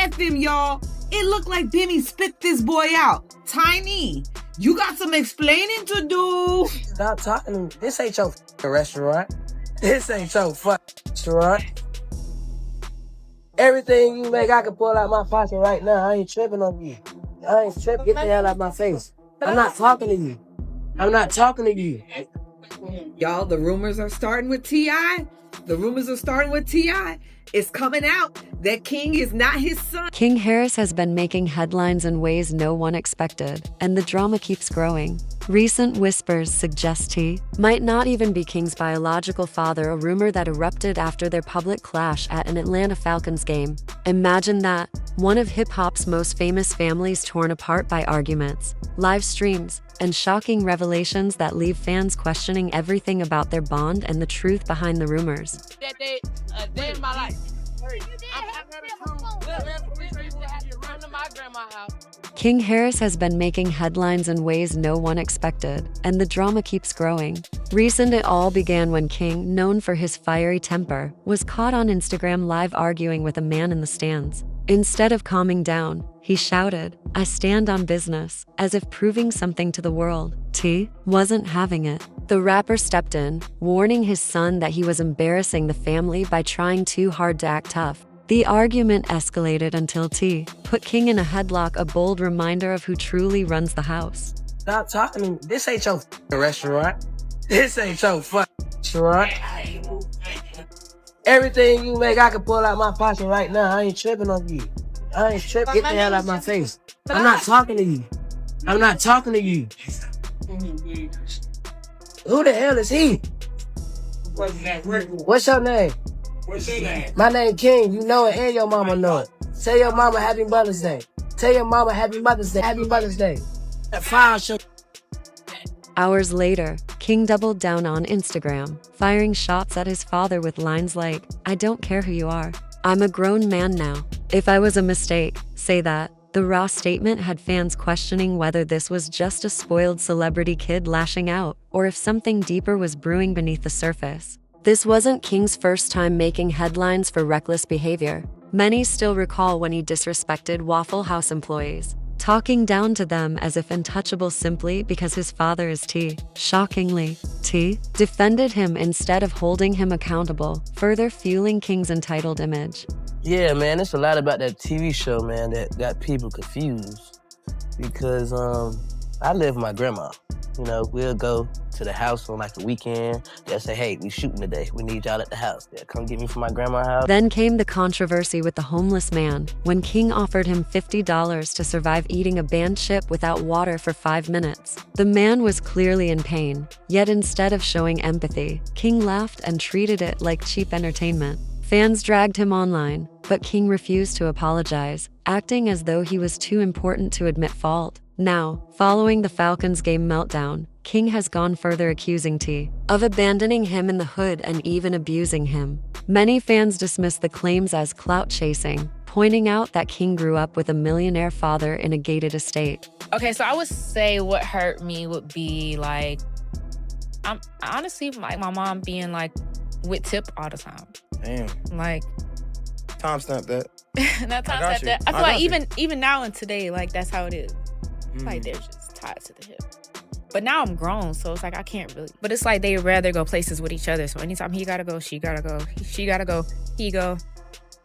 at them, y'all. It looked like Demi spit this boy out. Tiny, you got some explaining to do. Stop talking to me. This ain't your restaurant. This ain't your restaurant. Everything you make, I can pull out my pocket right now. I ain't tripping on you. I ain't tripping. Get the hell out of my face. I'm not talking to you. I'm not talking to you. Y'all, the rumors are starting with T.I. It's coming out that King is not his son. King Harris has been making headlines in ways no one expected, and the drama keeps growing. Recent whispers suggest he might not even be King's biological father, a rumor that erupted after their public clash at an Atlanta Falcons game. Imagine that, one of hip-hop's most famous families torn apart by arguments, live streams, and shocking revelations that leave fans questioning everything about their bond and the truth behind the rumors. That day in my life. King Harris has been making headlines in ways no one expected, and the drama keeps growing. Recent, it all began when King, known for his fiery temper, was caught on Instagram Live arguing with a man in the stands. Instead of calming down, he shouted, "I stand on business," as if proving something to the world. T wasn't having it. The rapper stepped in, warning his son that he was embarrassing the family by trying too hard to act tough. The argument escalated until T put King in a headlock, a bold reminder of who truly runs the house. Stop talking to me. This ain't your restaurant. This ain't your restaurant. Everything you make, I can pull out my pocket right now. I ain't tripping on you. I ain't tripping. Get the hell out of my face. I'm not talking to you. I'm not talking to you. Who the hell is he? What's your name? What's your name? My name King. You know it, and your mama know it. Tell your mama Happy Mother's Day. Tell your mama Happy Mother's Day. Happy Mother's Day. That fire show. Hours later, King doubled down on Instagram, firing shots at his father with lines like, "I don't care who you are. I'm a grown man now. If I was a mistake, say that." The raw statement had fans questioning whether this was just a spoiled celebrity kid lashing out, or if something deeper was brewing beneath the surface. This wasn't King's first time making headlines for reckless behavior. Many still recall when he disrespected Waffle House employees, talking down to them as if untouchable simply because his father is T. Shockingly, T defended him instead of holding him accountable, further fueling King's entitled image. Yeah, man, it's a lot about that TV show, man, that got people confused. Because I live with my grandma. You know, we'll go to the house on like a weekend. They'll say, "Hey, we shooting today. We need y'all at the house." They'll come get me from my grandma's house. Then came the controversy with the homeless man, when King offered him $50 to survive eating a banned chip without water for 5 minutes. The man was clearly in pain, yet instead of showing empathy, King laughed and treated it like cheap entertainment. Fans dragged him online, but King refused to apologize, acting as though he was too important to admit fault. Now, following the Falcons game meltdown, King has gone further, accusing T of abandoning him in the hood and even abusing him. Many fans dismiss the claims as clout chasing, pointing out that King grew up with a millionaire father in a gated estate. Okay, so I would say what hurt me would be like, I'm honestly like my mom being like with Tip all the time. Damn. Like, Timestamp that. not I time got that. you. That. I feel I like got you. even now and today, like that's how it is. Like they're just tied to the hip. But now I'm grown, so it's like I can't really. But it's like they'd rather go places with each other. So anytime he gotta go, she gotta go. She gotta go, he go.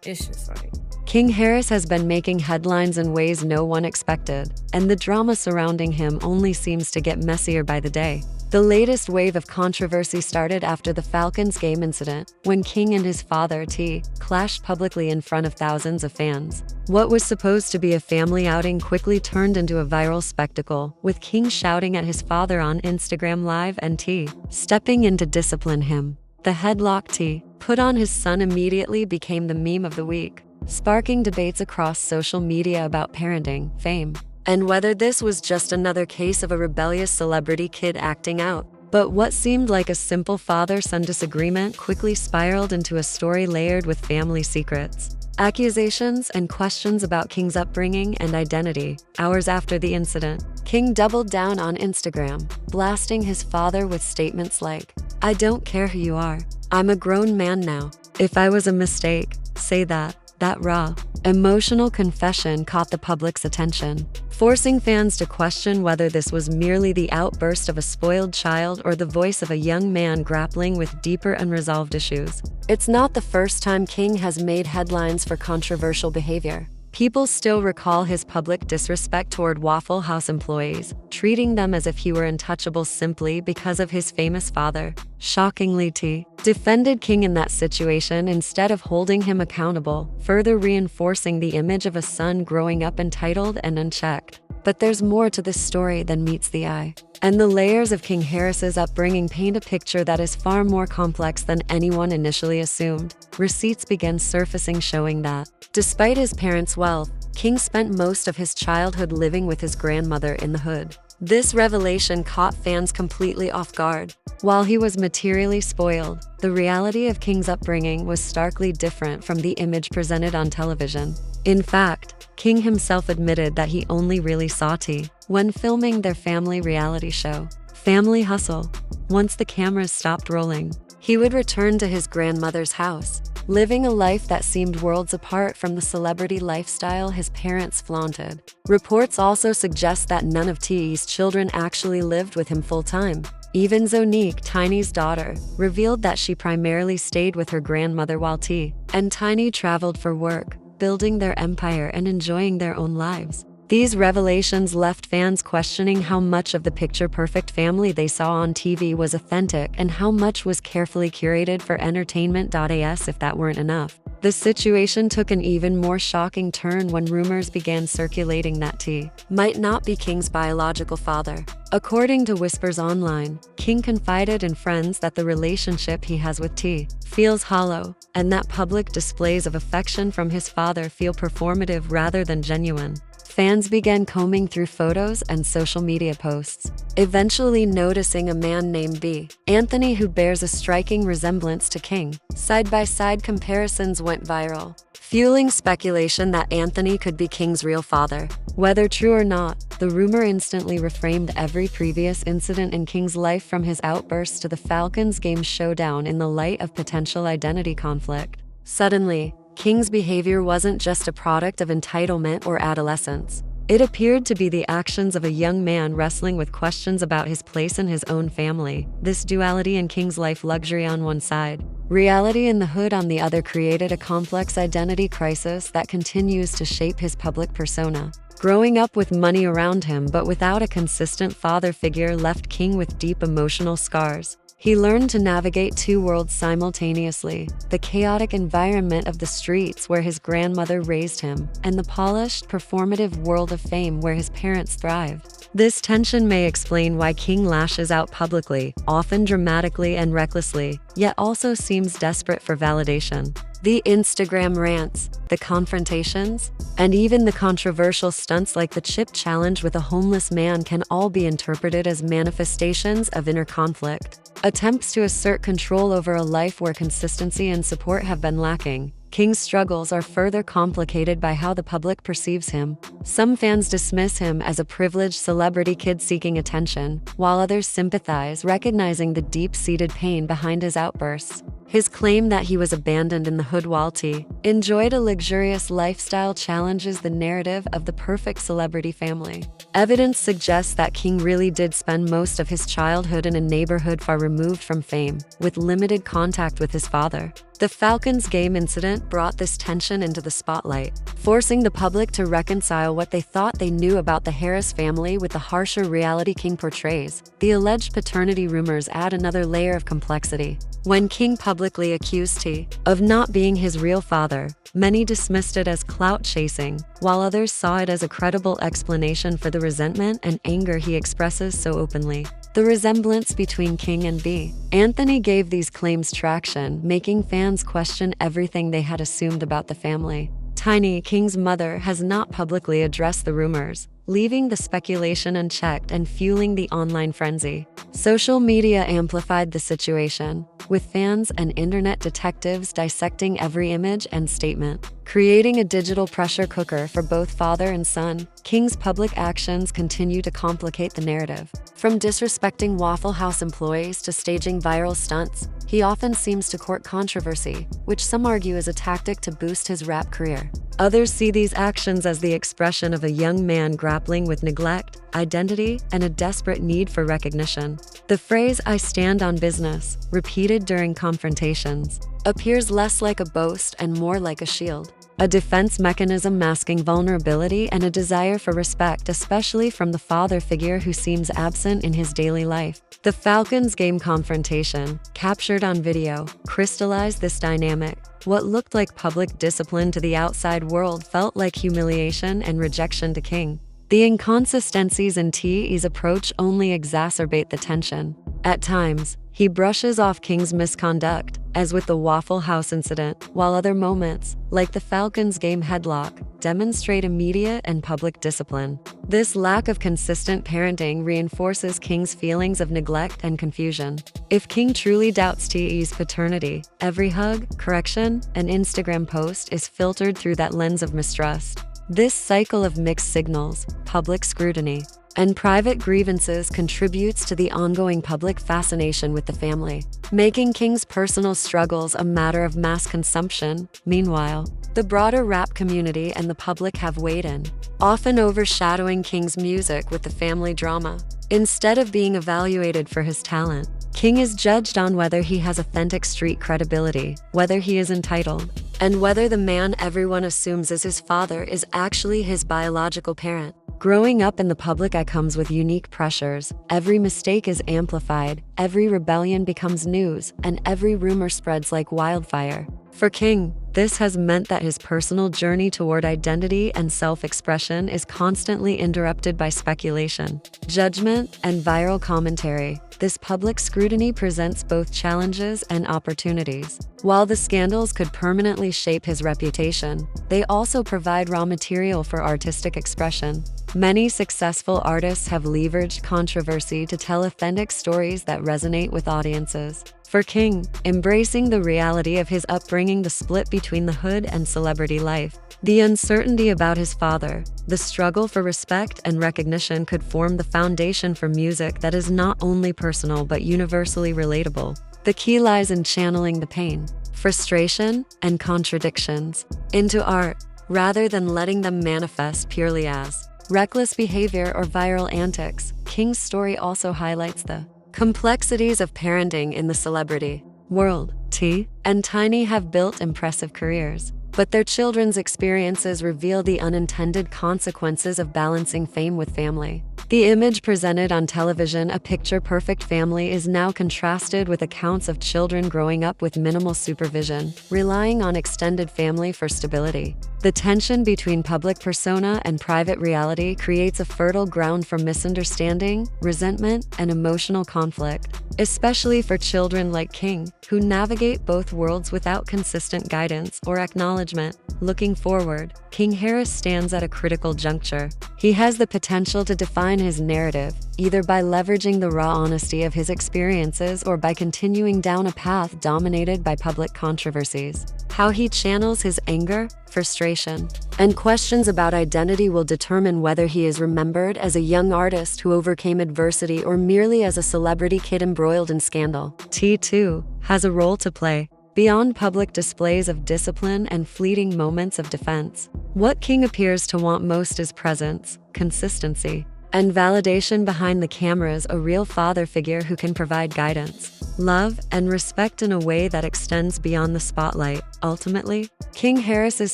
It's just like. King Harris has been making headlines in ways no one expected, and the drama surrounding him only seems to get messier by the day. The latest wave of controversy started after the Falcons game incident, when King and his father, T, clashed publicly in front of thousands of fans. What was supposed to be a family outing quickly turned into a viral spectacle, with King shouting at his father on Instagram Live and T stepping in to discipline him. The headlock T put on his son immediately became the meme of the week, sparking debates across social media about parenting, fame, and whether this was just another case of a rebellious celebrity kid acting out. But what seemed like a simple father-son disagreement quickly spiraled into a story layered with family secrets, accusations, and questions about King's upbringing and identity. Hours after the incident, King doubled down on Instagram, blasting his father with statements like, "I don't care who you are. I'm a grown man now. If I was a mistake, say that." That raw, emotional confession caught the public's attention, forcing fans to question whether this was merely the outburst of a spoiled child or the voice of a young man grappling with deeper unresolved issues. It's not the first time King has made headlines for controversial behavior. People still recall his public disrespect toward Waffle House employees, treating them as if he were untouchable simply because of his famous father. Shockingly, T defended King in that situation instead of holding him accountable, further reinforcing the image of a son growing up entitled and unchecked. But there's more to this story than meets the eye. And the layers of King Harris's upbringing paint a picture that is far more complex than anyone initially assumed. Receipts began surfacing showing that, despite his parents' wealth, King spent most of his childhood living with his grandmother in the hood. This revelation caught fans completely off guard. While he was materially spoiled, the reality of King's upbringing was starkly different from the image presented on television. In fact, King himself admitted that he only really saw T when filming their family reality show, Family Hustle. Once the cameras stopped rolling, he would return to his grandmother's house, living a life that seemed worlds apart from the celebrity lifestyle his parents flaunted. Reports also suggest that none of T's children actually lived with him full-time. Even Zonique, Tiny's daughter, revealed that she primarily stayed with her grandmother while T and Tiny traveled for work, building their empire and enjoying their own lives. These revelations left fans questioning how much of the picture-perfect family they saw on TV was authentic and how much was carefully curated for entertainment. As if that weren't enough, the situation took an even more shocking turn when rumors began circulating that T might not be King's biological father. According to Whispers Online, King confided in friends that the relationship he has with T feels hollow, and that public displays of affection from his father feel performative rather than genuine. Fans began combing through photos and social media posts, eventually noticing a man named B. Anthony who bears a striking resemblance to King. Side-by-side comparisons went viral, fueling speculation that Anthony could be King's real father. Whether true or not, the rumor instantly reframed every previous incident in King's life, from his outbursts to the Falcons game showdown, in the light of potential identity conflict. Suddenly, King's behavior wasn't just a product of entitlement or adolescence. It appeared to be the actions of a young man wrestling with questions about his place in his own family. This duality in King's life: luxury on one side, reality in the hood on the other, created a complex identity crisis that continues to shape his public persona. Growing up with money around him but without a consistent father figure left King with deep emotional scars. He learned to navigate two worlds simultaneously: the chaotic environment of the streets where his grandmother raised him, and the polished, performative world of fame where his parents thrived. This tension may explain why King lashes out publicly, often dramatically and recklessly, yet also seems desperate for validation. The Instagram rants, the confrontations, and even the controversial stunts like the chip challenge with a homeless man can all be interpreted as manifestations of inner conflict. Attempts to assert control over a life where consistency and support have been lacking. King's struggles are further complicated by how the public perceives him. Some fans dismiss him as a privileged celebrity kid seeking attention, while others sympathize, recognizing the deep-seated pain behind his outbursts. His claim that he was abandoned in the hood while T enjoyed a luxurious lifestyle challenges the narrative of the perfect celebrity family. Evidence suggests that King really did spend most of his childhood in a neighborhood far removed from fame, with limited contact with his father. The Falcons game incident brought this tension into the spotlight, forcing the public to reconcile what they thought they knew about the Harris family with the harsher reality King portrays. The alleged paternity rumors add another layer of complexity. When King publicly accused T of not being his real father, many dismissed it as clout chasing, while others saw it as a credible explanation for the resentment and anger he expresses so openly. The resemblance between King and B. Anthony gave these claims traction, making fans question everything they had assumed about the family. Tiny, King's mother, has not publicly addressed the rumors, leaving the speculation unchecked and fueling the online frenzy. Social media amplified the situation, with fans and internet detectives dissecting every image and statement. Creating a digital pressure cooker for both father and son, King's public actions continue to complicate the narrative. From disrespecting Waffle House employees to staging viral stunts, he often seems to court controversy, which some argue is a tactic to boost his rap career. Others see these actions as the expression of a young man grappling with neglect, identity, and a desperate need for recognition. The phrase "I stand on business," repeated during confrontations, appears less like a boast and more like a shield, a defense mechanism masking vulnerability and a desire for respect, especially from the father figure who seems absent in his daily life. The Falcons game confrontation, captured on video, crystallized this dynamic. What looked like public discipline to the outside world felt like humiliation and rejection to King. The inconsistencies in T.E.'s approach only exacerbate the tension. At times, he brushes off King's misconduct, as with the Waffle House incident, while other moments, like the Falcons game headlock, demonstrate immediate and public discipline. This lack of consistent parenting reinforces King's feelings of neglect and confusion. If King truly doubts T.E.'s paternity, every hug, correction, and Instagram post is filtered through that lens of mistrust. This cycle of mixed signals, public scrutiny, and private grievances contributes to the ongoing public fascination with the family, making King's personal struggles a matter of mass consumption. Meanwhile, the broader rap community and the public have weighed in, often overshadowing King's music with the family drama. Instead of being evaluated for his talent, King is judged on whether he has authentic street credibility, whether he is entitled, and whether the man everyone assumes is his father is actually his biological parent. Growing up in the public eye comes with unique pressures. Every mistake is amplified, every rebellion becomes news, and every rumor spreads like wildfire. For King, this has meant that his personal journey toward identity and self-expression is constantly interrupted by speculation, judgment, and viral commentary. This public scrutiny presents both challenges and opportunities. While the scandals could permanently shape his reputation, they also provide raw material for artistic expression. Many successful artists have leveraged controversy to tell authentic stories that resonate with audiences. For King, embracing the reality of his upbringing, the split between the hood and celebrity life, the uncertainty about his father, the struggle for respect and recognition could form the foundation for music that is not only personal but universally relatable. The key lies in channeling the pain, frustration, and contradictions into art, rather than letting them manifest purely as reckless behavior or viral antics. King's story also highlights the complexities of parenting in the celebrity world. T and Tiny have built impressive careers, but their children's experiences reveal the unintended consequences of balancing fame with family. The image presented on television, a picture-perfect family, is now contrasted with accounts of children growing up with minimal supervision, relying on extended family for stability. The tension between public persona and private reality creates a fertile ground for misunderstanding, resentment, and emotional conflict, especially for children like King, who navigate both worlds without consistent guidance or acknowledgement. Looking forward, King Harris stands at a critical juncture. He has the potential to define his narrative, either by leveraging the raw honesty of his experiences or by continuing down a path dominated by public controversies. How he channels his anger, frustration, and questions about identity will determine whether he is remembered as a young artist who overcame adversity or merely as a celebrity kid embroiled in scandal. T2 has a role to play. Beyond public displays of discipline and fleeting moments of defense, what King appears to want most is presence, consistency, and validation behind the cameras, a real father figure who can provide guidance, love, and respect in a way that extends beyond the spotlight. Ultimately, King Harris's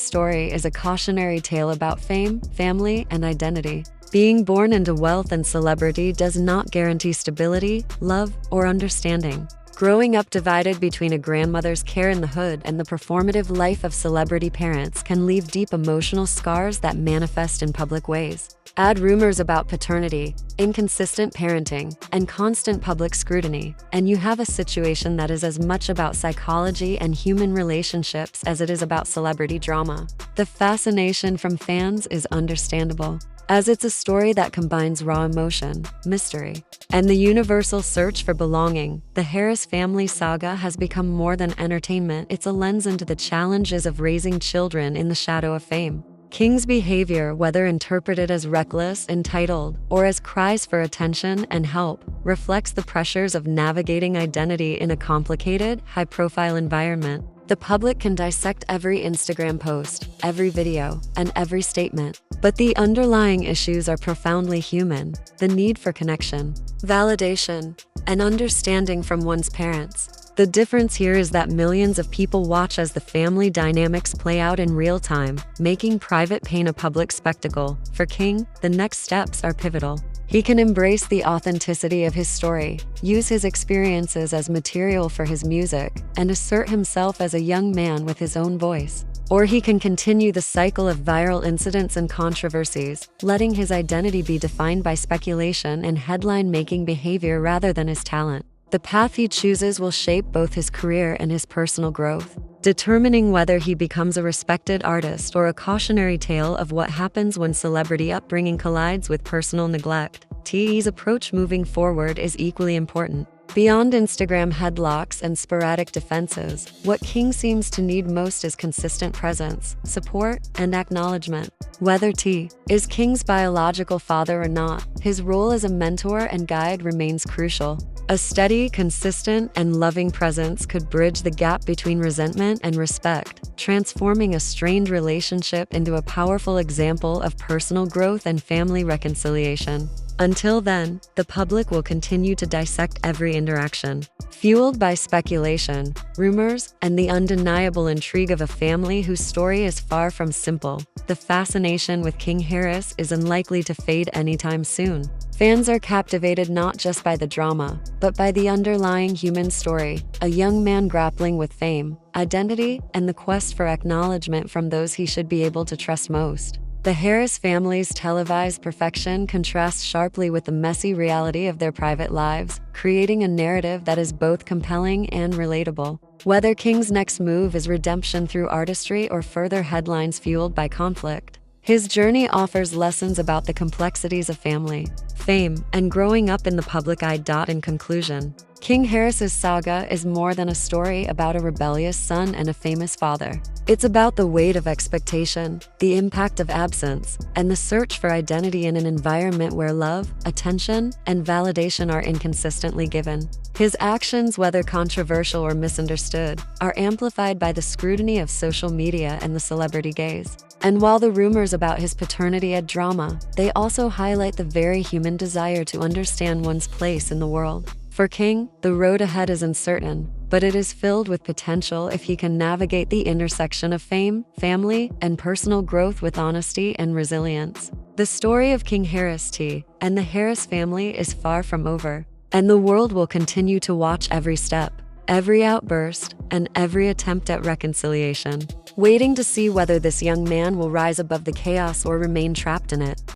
story is a cautionary tale about fame, family, and identity. Being born into wealth and celebrity does not guarantee stability, love, or understanding. Growing up divided between a grandmother's care in the hood and the performative life of celebrity parents can leave deep emotional scars that manifest in public ways. Add rumors about paternity, inconsistent parenting, and constant public scrutiny, and you have a situation that is as much about psychology and human relationships as it is about celebrity drama. The fascination from fans is understandable. as it's a story that combines raw emotion, mystery, and the universal search for belonging. The Harris family saga has become more than entertainment. It's a lens into the challenges of raising children in the shadow of fame. King's behavior, whether interpreted as reckless, entitled, or as cries for attention and help, reflects the pressures of navigating identity in a complicated, high-profile environment. The public can dissect every Instagram post, every video, and every statement. But the underlying issues are profoundly human: the need for connection, validation, and understanding from one's parents. The difference here is that millions of people watch as the family dynamics play out in real time, making private pain a public spectacle. For King, the next steps are pivotal. He can embrace the authenticity of his story, use his experiences as material for his music, and assert himself as a young man with his own voice. Or he can continue the cycle of viral incidents and controversies, letting his identity be defined by speculation and headline-making behavior rather than his talent. The path he chooses will shape both his career and his personal growth, determining whether he becomes a respected artist or a cautionary tale of what happens when celebrity upbringing collides with personal neglect. T's approach moving forward is equally important. Beyond Instagram headlocks and sporadic defenses, what King seems to need most is consistent presence, support, and acknowledgement. Whether T is King's biological father or not, his role as a mentor and guide remains crucial. A steady, consistent, and loving presence could bridge the gap between resentment and respect, transforming a strained relationship into a powerful example of personal growth and family reconciliation. Until then, the public will continue to dissect every interaction, fueled by speculation, rumors, and the undeniable intrigue of a family whose story is far from simple. The fascination with King Harris is unlikely to fade anytime soon. Fans are captivated not just by the drama, but by the underlying human story, a young man grappling with fame, identity, and the quest for acknowledgement from those he should be able to trust most. The Harris family's televised perfection contrasts sharply with the messy reality of their private lives, creating a narrative that is both compelling and relatable. Whether King's next move is redemption through artistry or further headlines fueled by conflict, his journey offers lessons about the complexities of family, fame, and growing up in the public eye. In conclusion, King Harris's saga is more than a story about a rebellious son and a famous father. It's about the weight of expectation, the impact of absence, and the search for identity in an environment where love, attention, and validation are inconsistently given. His actions, whether controversial or misunderstood, are amplified by the scrutiny of social media and the celebrity gaze. And while the rumors about his paternity add drama, they also highlight the very human desire to understand one's place in the world. For King, the road ahead is uncertain, but it is filled with potential if he can navigate the intersection of fame, family, and personal growth with honesty and resilience. The story of King Harris T and the Harris family is far from over, and the world will continue to watch every step, every outburst, and every attempt at reconciliation, waiting to see whether this young man will rise above the chaos or remain trapped in it.